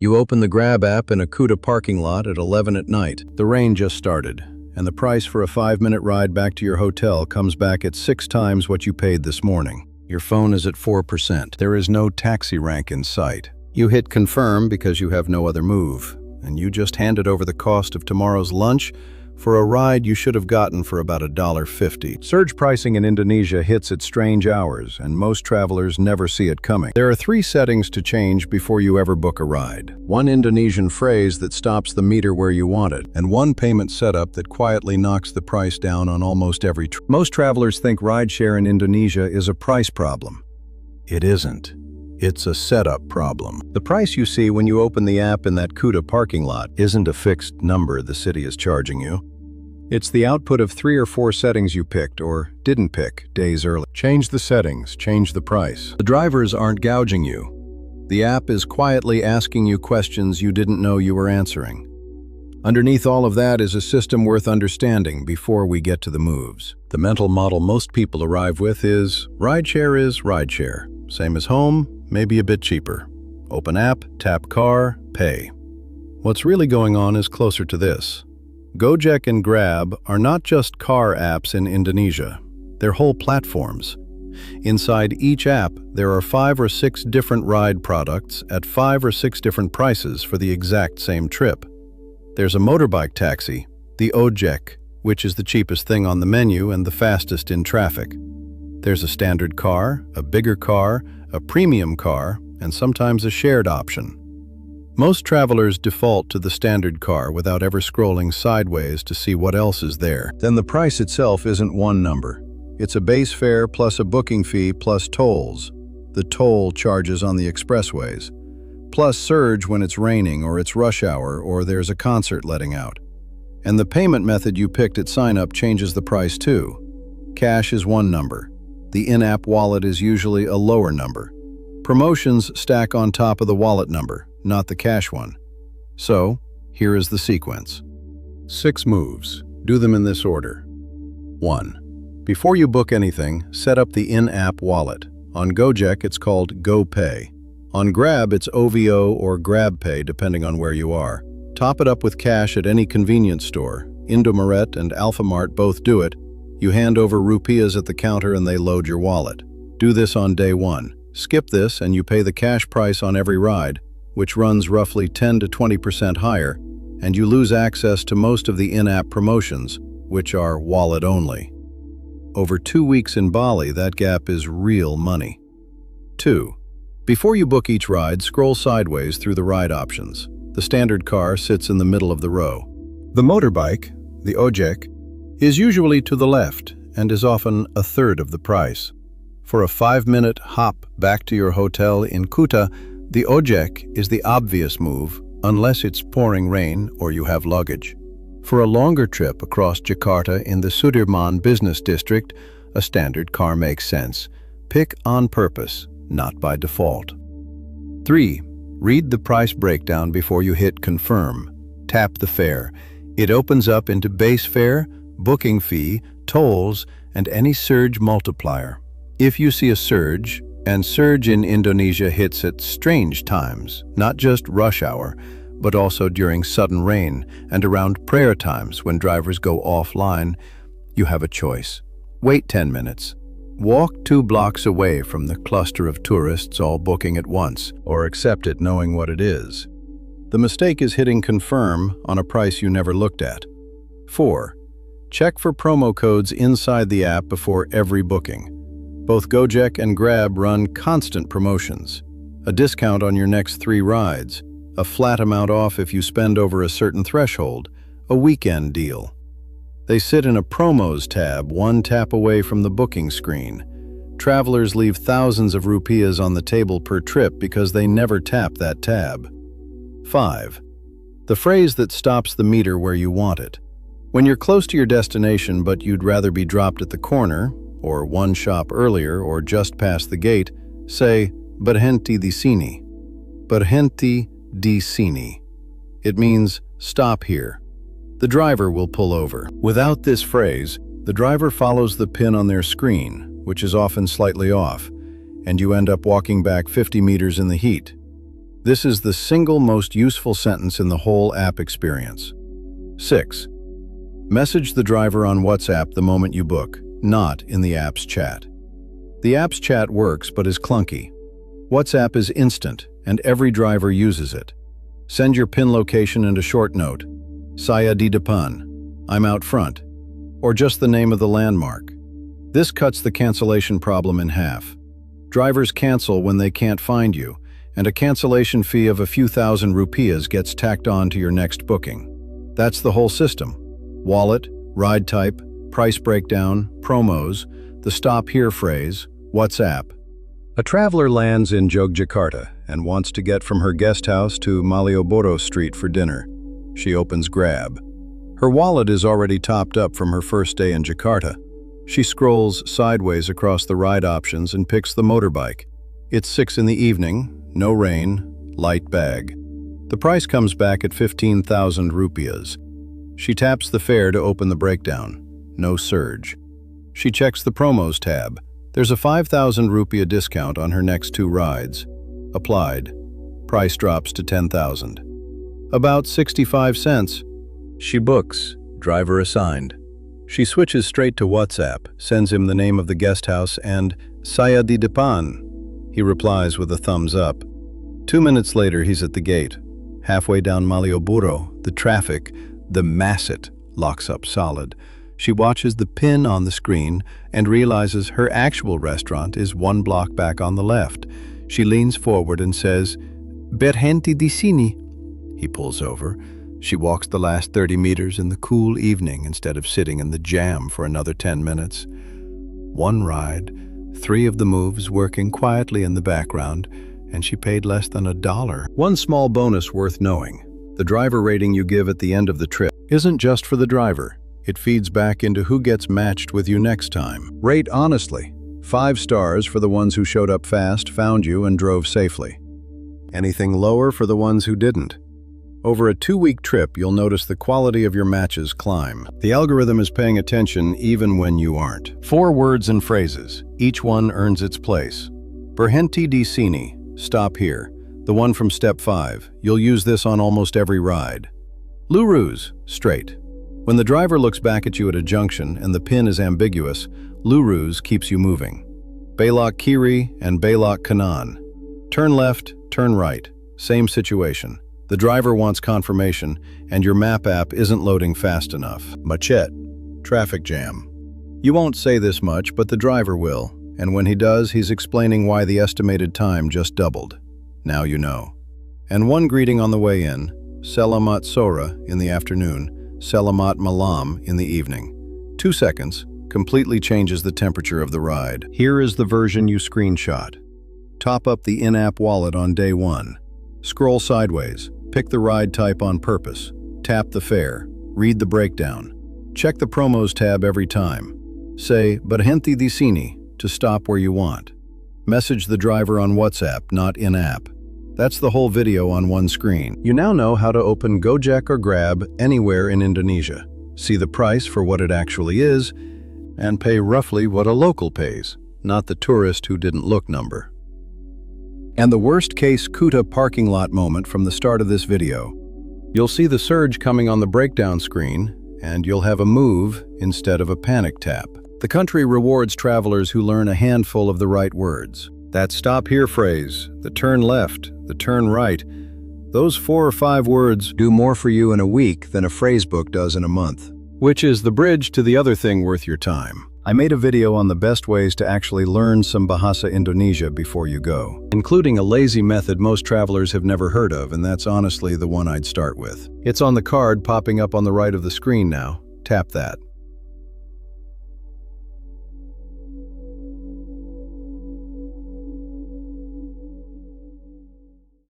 You open the Grab app in a Kuta parking lot at 11 at night. The rain just started, and the price for a 5-minute ride back to your hotel comes back at 6 times what you paid this morning. Your phone is at 4%. There is no taxi rank in sight. You hit confirm because you have no other move, and you just handed over the cost of tomorrow's lunch for a ride you should have gotten for about $1.50. Surge pricing in Indonesia hits at strange hours, and most travelers never see it coming. There are 3 settings to change before you ever book a ride. 1 Indonesian phrase that stops the meter where you want it, and 1 payment setup that quietly knocks the price down on almost every trip. Most travelers think rideshare in Indonesia is a price problem. It isn't. It's a setup problem. The price you see when you open the app in that Kuta parking lot isn't a fixed number the city is charging you. It's the output of 3 or 4 settings you picked or didn't pick days early. Change the settings, change the price. The drivers aren't gouging you. The app is quietly asking you questions you didn't know you were answering. Underneath all of that is a system worth understanding before we get to the moves. The mental model most people arrive with is rideshare. Same as home, maybe a bit cheaper. Open app, tap car, pay. What's really going on is closer to this. Gojek and Grab are not just car apps in Indonesia. They're whole platforms. Inside each app, there are 5 or 6 different ride products at 5 or 6 different prices for the exact same trip. There's a motorbike taxi, the Gojek, which is the cheapest thing on the menu and the fastest in traffic. There's a standard car, a bigger car, a premium car, and sometimes a shared option. Most travelers default to the standard car without ever scrolling sideways to see what else is there. Then the price itself isn't one number. It's a base fare plus a booking fee plus tolls. The toll charges on the expressways. Plus surge when it's raining or it's rush hour or there's a concert letting out. And the payment method you picked at sign-up changes the price too. Cash is one number. The in-app wallet is usually a lower number. Promotions stack on top of the wallet number, not the cash one. So, here is the sequence. 6 moves. Do them in this order. 1. Before you book anything, set up the in-app wallet. On Gojek, it's called GoPay. On Grab, it's OVO or GrabPay, depending on where you are. Top it up with cash at any convenience store. Indomaret and Alfamart both do it. You hand over rupiahs at the counter and they load your wallet. Do this on day 1. Skip this and you pay the cash price on every ride, which runs roughly 10 to 20% higher, and you lose access to most of the in-app promotions, which are wallet only. Over 2 weeks in Bali, that gap is real money. 2. Before you book each ride, scroll sideways through the ride options. The standard car sits in the middle of the row. The motorbike, the Gojek, is usually to the left and is often a third of the price. For a 5-minute hop back to your hotel in Kuta, the Gojek is the obvious move unless it's pouring rain or you have luggage. For a longer trip across Jakarta in the Sudirman business district, a standard car makes sense. Pick on purpose, not by default. 3. Read the price breakdown before you hit confirm. Tap the fare. It opens up into base fare, booking fee, tolls, and any surge multiplier. If you see a surge, and surge in Indonesia hits at strange times, not just rush hour, but also during sudden rain and around prayer times when drivers go offline, you have a choice. Wait 10 minutes. Walk 2 blocks away from the cluster of tourists all booking at once, or accept it knowing what it is. The mistake is hitting confirm on a price you never looked at. 4. Check for promo codes inside the app before every booking. Both Gojek and Grab run constant promotions. A discount on your next 3 rides, a flat amount off if you spend over a certain threshold, a weekend deal. They sit in a promos tab 1 tap away from the booking screen. Travelers leave thousands of rupiahs on the table per trip because they never tap that tab. 5. The phrase that stops the meter where you want it. When you're close to your destination but you'd rather be dropped at the corner, or 1 shop earlier or just past the gate, say, "Berhenti di sini." Berhenti di sini. It means, stop here. The driver will pull over. Without this phrase, the driver follows the pin on their screen, which is often slightly off, and you end up walking back 50 meters in the heat. This is the single most useful sentence in the whole app experience. 6. Message the driver on WhatsApp the moment you book, not in the app's chat. The app's chat works but is clunky. WhatsApp is instant, and every driver uses it. Send your PIN location and a short note. Saya di depan, I'm out front. Or just the name of the landmark. This cuts the cancellation problem in half. Drivers cancel when they can't find you, and a cancellation fee of a few thousand rupiahs gets tacked on to your next booking. That's the whole system. Wallet, ride type, price breakdown, promos, the stop here phrase, WhatsApp. A traveler lands in Yogyakarta and wants to get from her guest house to Malioboro Street for dinner. She opens Grab. Her wallet is already topped up from her first day in Jakarta. She scrolls sideways across the ride options and picks the motorbike. It's 6 in the evening, no rain, light bag. The price comes back at 15,000 rupiahs. She taps the fare to open the breakdown. No surge. She checks the promos tab. There's a 5,000 rupiah discount on her next 2 rides. Applied. Price drops to 10,000. About 65 cents. She books. Driver assigned. She switches straight to WhatsApp, sends him the name of the guest house and Saya di depan. He replies with a thumbs up. 2 minutes later, he's at the gate. Halfway down Malioboro, the traffic, the masset, locks up solid. She watches the pin on the screen and realizes her actual restaurant is 1 block back on the left. She leans forward and says, "Berhenti di sini." He pulls over. She walks the last 30 meters in the cool evening instead of sitting in the jam for another 10 minutes. 1 ride, 3 of the moves working quietly in the background, and she paid less than $1. One small bonus worth knowing. The driver rating you give at the end of the trip isn't just for the driver. It feeds back into who gets matched with you next time. Rate honestly. 5 stars for the ones who showed up fast, found you, and drove safely. Anything lower for the ones who didn't. Over a 2-week trip, you'll notice the quality of your matches climb. The algorithm is paying attention even when you aren't. 4 words and phrases. Each one earns its place. Berhenti di sini, stop here. The one from step 5. You'll use this on almost every ride. Lurus, straight. When the driver looks back at you at a junction and the pin is ambiguous, Lurus keeps you moving. Belok kiri and belok kanan. Turn left, turn right. Same situation. The driver wants confirmation, and your map app isn't loading fast enough. Macet, traffic jam. You won't say this much, but the driver will, and when he does, he's explaining why the estimated time just doubled. Now you know. And one greeting on the way in, Selamat sore in the afternoon, Selamat malam in the evening. 2 seconds completely changes the temperature of the ride. Here is the version you screenshot. Top up the in-app wallet on day 1. Scroll sideways. Pick the ride type on purpose. Tap the fare. Read the breakdown. Check the promos tab every time. Say, "Berhenti di sini," to stop where you want. Message the driver on WhatsApp, not in-app. That's the whole video on one screen. You now know how to open Gojek or Grab anywhere in Indonesia. See the price for what it actually is, and pay roughly what a local pays, not the tourist who didn't look number. And the worst-case Kuta parking lot moment from the start of this video. You'll see the surge coming on the breakdown screen, and you'll have a move instead of a panic tap. The country rewards travelers who learn a handful of the right words. That stop here phrase, the turn left, the turn right, those 4 or 5 words do more for you in a week than a phrasebook does in a month. Which is the bridge to the other thing worth your time. I made a video on the best ways to actually learn some Bahasa Indonesia before you go, including a lazy method most travelers have never heard of, and that's honestly the one I'd start with. It's on the card popping up on the right of the screen now. Tap that.